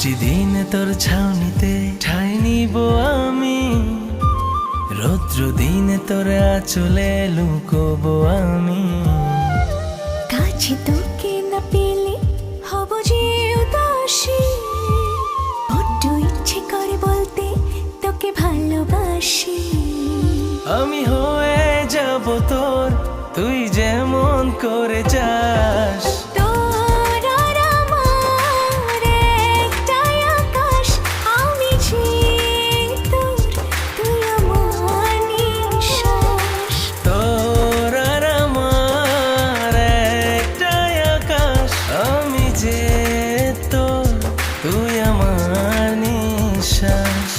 বৃষ্টি দিনে তোর ছাউনিতে ঠাই নিব আমি, রৌদ্র দিনে তোর আঁচলে লুকোবো আমি। কাছে তোকে না পেলে হব যে উদাসী, বড্ড ইচ্ছে করে বলতে তোকে ভালোবাসি। আমি হয়ে যাব তোর, তুই যেমন করে চাস। তোর আর আমার একটাই আকাশ, আমি যে তোর, তুই আমার নিঃশ্বাস। তোর আর আমার একটাই আকাশ, আমি যে তোর, তুই আমার নিঃশ্বাস।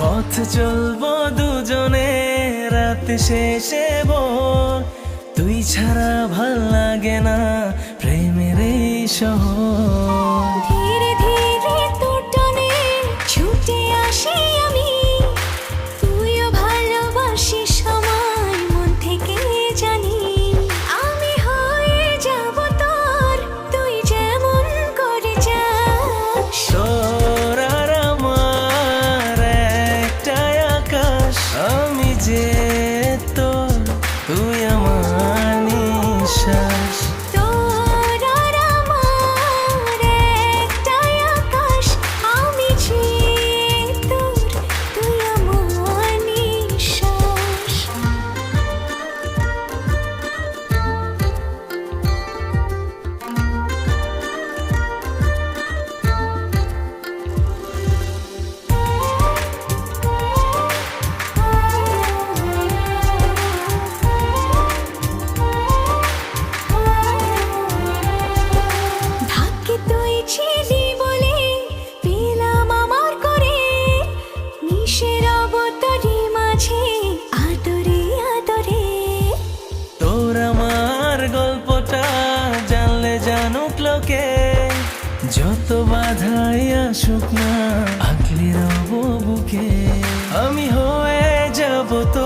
পথ চলবো দুজনে রাত শেষে বল, তুই ছাড়া ভাল লাগে না প্রেমের এই শহর। ধীরে ধীরে তোর টানে ছুটে আসি আমি, তুইও ভালোবাসিস আমায় মন থেকে জানি। আমি হয়ে যাব তোর, তুই যেমন করে চাস। তোর আর আমার একটাই আকাশ, আমি যে তোর, তুই আমার নিঃশ্বাস। তোর আর আমার একটাই আকাশ, আমি যে তোর, তুই আমার নিঃশ্বাস। ভাগ্যে তুই ছিলি বলে পেলাম আমার করে, নিশের অবতরি মাঝে আদরে আদরে। তোর আমার গল্পটা জানলে জানুক লোকে, যত বাধাই আসুক না আগলে রব বুকে। আমি হয়ে যাব তো